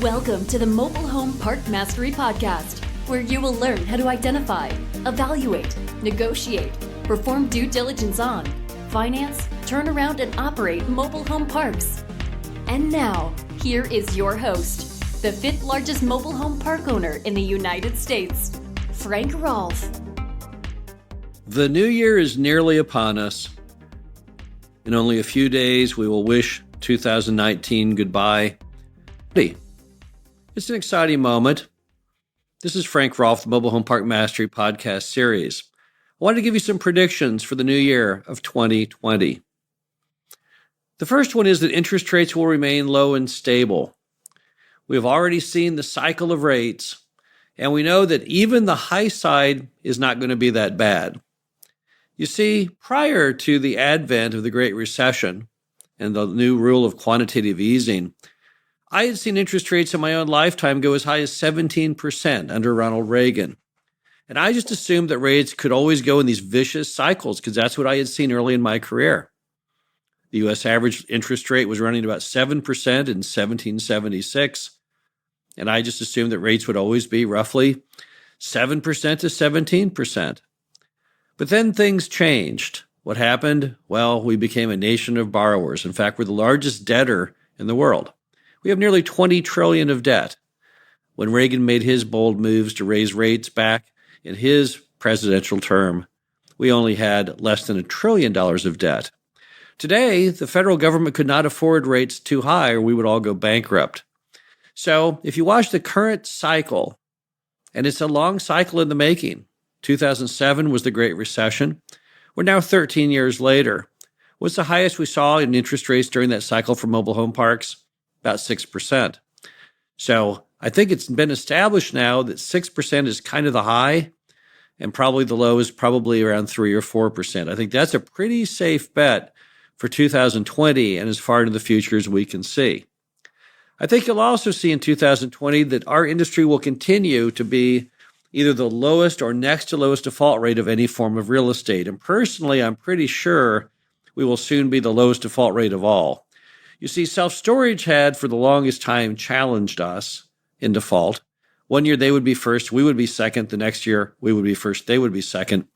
Welcome to the Mobile Home Park Mastery Podcast, where you will learn how to identify, evaluate, negotiate, perform due diligence on, finance, turn around, and operate mobile home parks. And now, here is your host, the fifth largest mobile home park owner in the United States, Frank Rolfe. The new year is nearly upon us. In only a few days, we will wish 2019 goodbye. It's an exciting moment. This is Frank Rolfe, the Mobile Home Park Mastery podcast series. I wanted to give you some predictions for the new year of 2020. The first one is that interest rates will remain low and stable. We have already seen the cycle of rates, and we know that even the high side is not going to be that bad. You see, prior to the advent of the Great Recession and the new rule of quantitative easing, I had seen interest rates in my own lifetime go as high as 17% under Ronald Reagan. And I just assumed that rates could always go in these vicious cycles because that's what I had seen early in my career. The U.S. average interest rate was running about 7% in 1776. And I just assumed that rates would always be roughly 7% to 17%. But then things changed. What happened? Well, we became a nation of borrowers. In fact, we're the largest debtor in the world. We have nearly $20 trillion of debt. When Reagan made his bold moves to raise rates back in his presidential term, we only had less than $1 trillion of debt. Today, the federal government could not afford rates too high or we would all go bankrupt. So if you watch the current cycle, and it's a long cycle in the making, 2007 was the Great Recession. We're now 13 years later. What's the highest we saw in interest rates during that cycle for mobile home parks? About 6%. So I think it's been established now that 6% is kind of the high, and probably the low is probably around 3 or 4%. I think that's a pretty safe bet for 2020 and as far into the future as we can see. I think you'll also see in 2020 that our industry will continue to be either the lowest or next to lowest default rate of any form of real estate. And personally, I'm pretty sure we will soon be the lowest default rate of all. You see, self-storage had for the longest time challenged us in default. One year they would be first, we would be second. The next year we would be first, they would be second.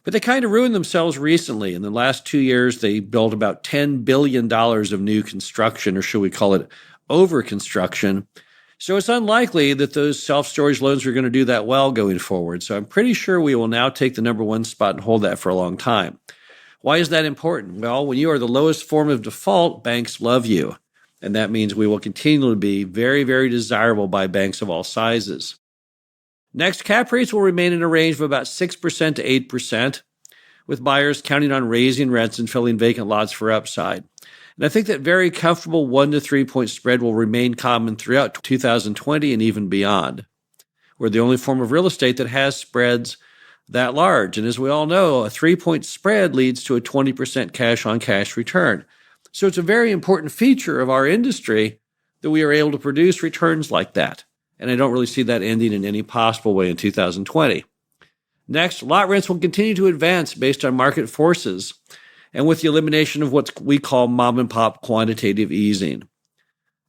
But they kind of ruined themselves recently. In the last 2 years, they built about $10 billion of new construction, or should we call it over-construction. So it's unlikely that those self-storage loans are going to do that well going forward. So I'm pretty sure we will now take the number one spot and hold that for a long time. Why is that important? Well, when you are the lowest form of default, banks love you. And that means we will continue to be very, very desirable by banks of all sizes. Next, cap rates will remain in a range of about 6% to 8%, with buyers counting on raising rents and filling vacant lots for upside. And I think that very comfortable 1 to 3 point spread will remain common throughout 2020 and even beyond. We're the only form of real estate that has spreads that large. And as we all know, a 3-point spread leads to a 20% cash-on-cash return. So it's a very important feature of our industry that we are able to produce returns like that. And I don't really see that ending in any possible way in 2020. Next, lot rents will continue to advance based on market forces and with the elimination of what we call mom-and-pop quantitative easing.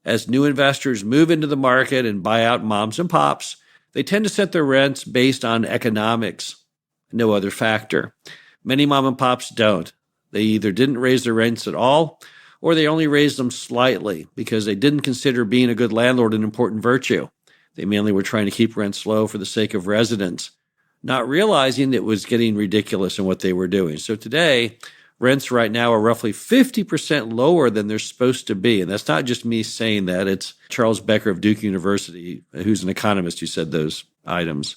As new investors move into the market and buy out moms and pops, they tend to set their rents based on economics, no other factor. Many mom and pops don't. They either didn't raise their rents at all, or they only raised them slightly because they didn't consider being a good landlord an important virtue. They mainly were trying to keep rents low for the sake of residents, not realizing it was getting ridiculous in what they were doing. So today, rents right now are roughly 50% lower than they're supposed to be. And that's not just me saying that. It's Charles Becker of Duke University, who's an economist, who said those items.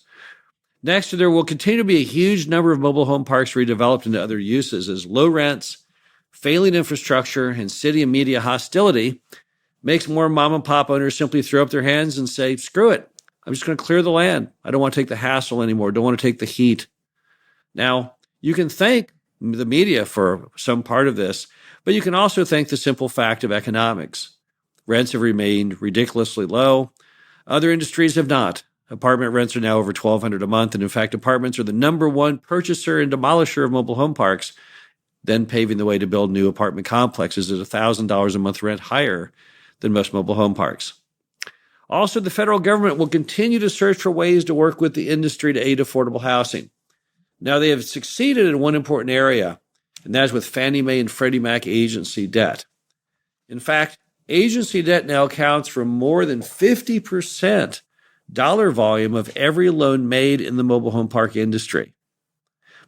Next, there will continue to be a huge number of mobile home parks redeveloped into other uses as low rents, failing infrastructure, and city and media hostility makes more mom and pop owners simply throw up their hands and say, screw it, I'm just going to clear the land. I don't want to take the hassle anymore. Don't want to take the heat. Now, you can thank the media for some part of this, but you can also thank the simple fact of economics. Rents have remained ridiculously low. Other industries have not. Apartment rents are now over $1,200 a month, and in fact, apartments are the number one purchaser and demolisher of mobile home parks, then paving the way to build new apartment complexes at $1,000 a month rent higher than most mobile home parks. Also, the federal government will continue to search for ways to work with the industry to aid affordable housing. Now, they have succeeded in one important area, and that is with Fannie Mae and Freddie Mac agency debt. In fact, agency debt now accounts for more than 50% dollar volume of every loan made in the mobile home park industry.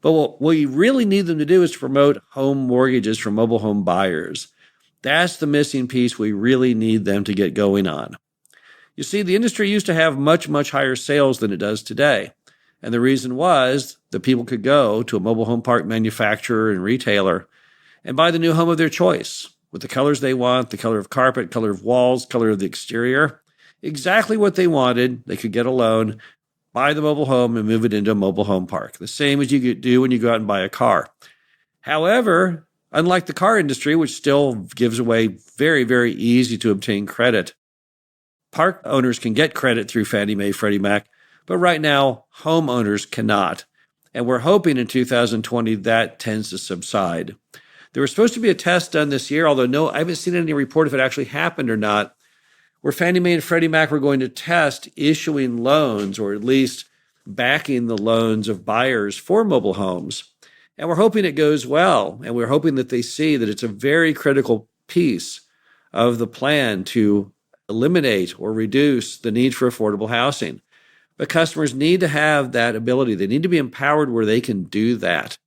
But what we really need them to do is to promote home mortgages for mobile home buyers. That's the missing piece we really need them to get going on. You see, the industry used to have much, much higher sales than it does today. And the reason was that people could go to a mobile home park manufacturer and retailer and buy the new home of their choice with the colors they want, the color of carpet, color of walls, color of the exterior, exactly what they wanted. They could get a loan, buy the mobile home, and move it into a mobile home park, the same as you could do when you go out and buy a car. However, unlike the car industry, which still gives away very, very easy to obtain credit, park owners can get credit through Fannie Mae, Freddie Mac, but right now, homeowners cannot. And we're hoping in 2020 that tends to subside. There was supposed to be a test done this year, although I haven't seen any report if it actually happened or not, where Fannie Mae and Freddie Mac were going to test issuing loans, or at least backing the loans of buyers for mobile homes. And we're hoping it goes well. And we're hoping that they see that it's a very critical piece of the plan to eliminate or reduce the need for affordable housing. But customers need to have that ability. They need to be empowered where they can do that.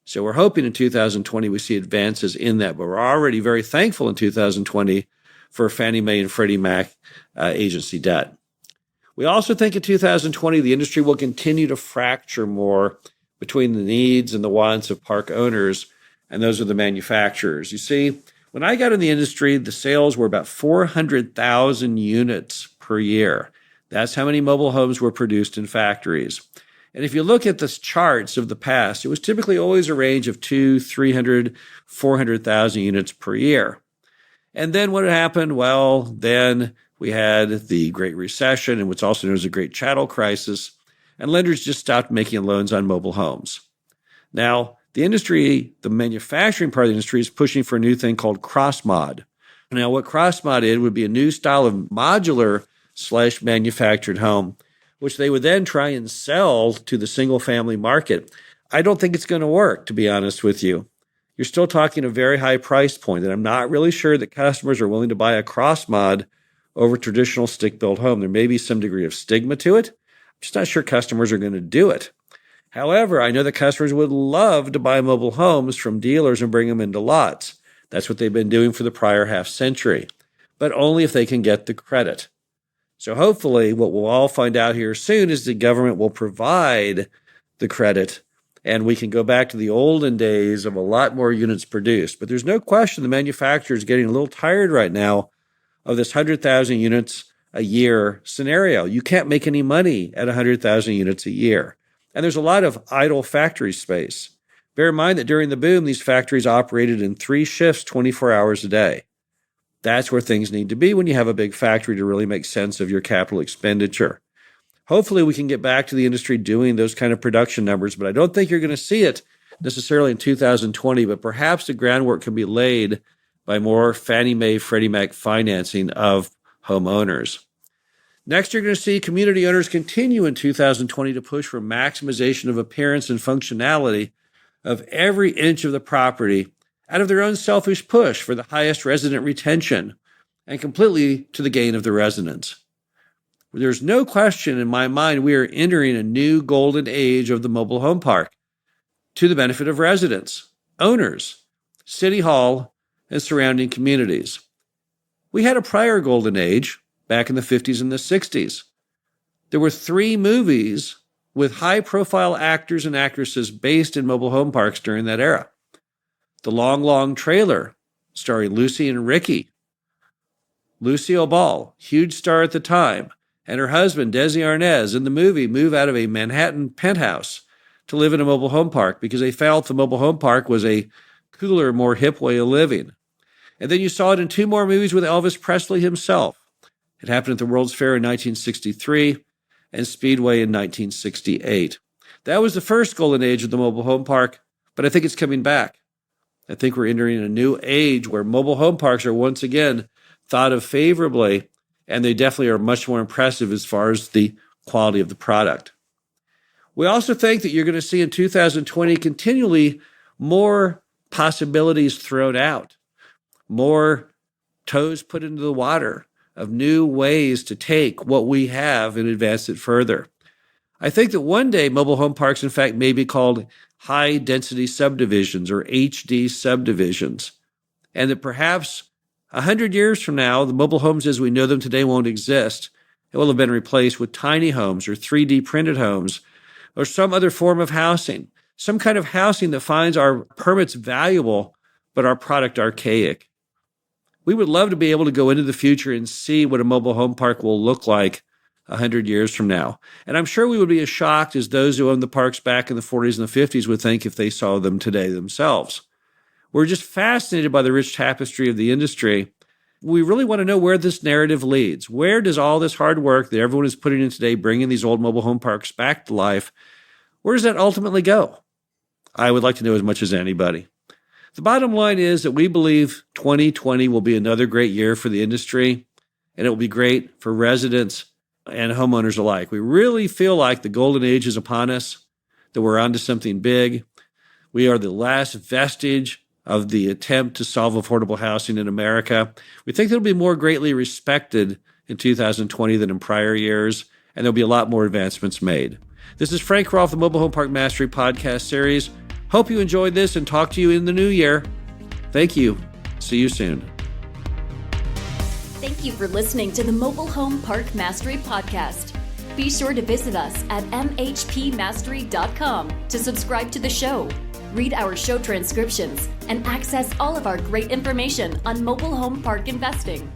So we're hoping in 2020 we see advances in that. But we're already very thankful in 2020 for Fannie Mae and Freddie Mac agency debt. We also think in 2020 the industry will continue to fracture more between the needs and the wants of park owners and those of the manufacturers. You see, when I got in the industry, the sales were about 400,000 units per year. That's how many mobile homes were produced in factories. And if you look at the charts of the past, it was typically always a range of 200,000, 300,000, 400,000 units per year. And then what happened? Well, then we had the Great Recession and what's also known as the Great Chattel Crisis, and lenders just stopped making loans on mobile homes. Now, the industry, the manufacturing part of the industry, is pushing for a new thing called cross-mod. Now, what cross-mod is would be a new style of modular/manufactured home, which they would then try and sell to the single-family market. I don't think it's going to work, to be honest with you. You're still talking a very high price point, and I'm not really sure that customers are willing to buy a cross-mod over traditional stick-built home. There may be some degree of stigma to it. I'm just not sure customers are going to do it. However, I know that customers would love to buy mobile homes from dealers and bring them into lots. That's what they've been doing for the prior half century, but only if they can get the credit. So hopefully what we'll all find out here soon is the government will provide the credit and we can go back to the olden days of a lot more units produced. But there's no question the manufacturer is getting a little tired right now of this 100,000 units a year scenario. You can't make any money at 100,000 units a year. And there's a lot of idle factory space. Bear in mind that during the boom, these factories operated in 3 shifts, 24 hours a day. That's where things need to be when you have a big factory to really make sense of your capital expenditure. Hopefully we can get back to the industry doing those kind of production numbers, but I don't think you're going to see it necessarily in 2020, but perhaps the groundwork can be laid by more Fannie Mae, Freddie Mac financing of homeowners. Next, you're going to see community owners continue in 2020 to push for maximization of appearance and functionality of every inch of the property out of their own selfish push for the highest resident retention and completely to the gain of the residents. There's no question in my mind we are entering a new golden age of the mobile home park to the benefit of residents, owners, City Hall, and surrounding communities. We had a prior golden age back in the 50s and the 60s. There were 3 movies with high-profile actors and actresses based in mobile home parks during that era. The Long, Long Trailer, starring Lucy and Ricky. Lucille Ball, huge star at the time, and her husband, Desi Arnaz, in the movie move out of a Manhattan penthouse to live in a mobile home park because they felt the mobile home park was a cooler, more hip way of living. And then you saw it in 2 more movies with Elvis Presley himself. It happened at the World's Fair in 1963 and Speedway in 1968. That was the first golden age of the mobile home park, but I think it's coming back. I think we're entering a new age where mobile home parks are once again thought of favorably and they definitely are much more impressive as far as the quality of the product. We also think that you're going to see in 2020 continually more possibilities thrown out, more toes put into the water of new ways to take what we have and advance it further. I think that one day mobile home parks, in fact, may be called high-density subdivisions or HD subdivisions, and that perhaps 100 years from now, the mobile homes as we know them today won't exist. It will have been replaced with tiny homes or 3D printed homes or some other form of housing, some kind of housing that finds our permits valuable, but our product archaic. We would love to be able to go into the future and see what a mobile home park will look like 100 years from now. And I'm sure we would be as shocked as those who owned the parks back in the 40s and the 50s would think if they saw them today themselves. We're just fascinated by the rich tapestry of the industry. We really want to know where this narrative leads. Where does all this hard work that everyone is putting in today, bringing these old mobile home parks back to life, where does that ultimately go? I would like to know as much as anybody. The bottom line is that we believe 2020 will be another great year for the industry, and it will be great for residents and homeowners alike. We really feel like the golden age is upon us, that we're onto something big. We are the last vestige of the attempt to solve affordable housing in America. We think it'll be more greatly respected in 2020 than in prior years, and there'll be a lot more advancements made. This is Frank Rolfe, the Mobile Home Park Mastery podcast series. Hope you enjoyed this and talk to you in the new year. Thank you. See you soon. Thank you for listening to the Mobile Home Park Mastery podcast. Be sure to visit us at mhpmastery.com to subscribe to the show, read our show transcriptions, and access all of our great information on mobile home park investing.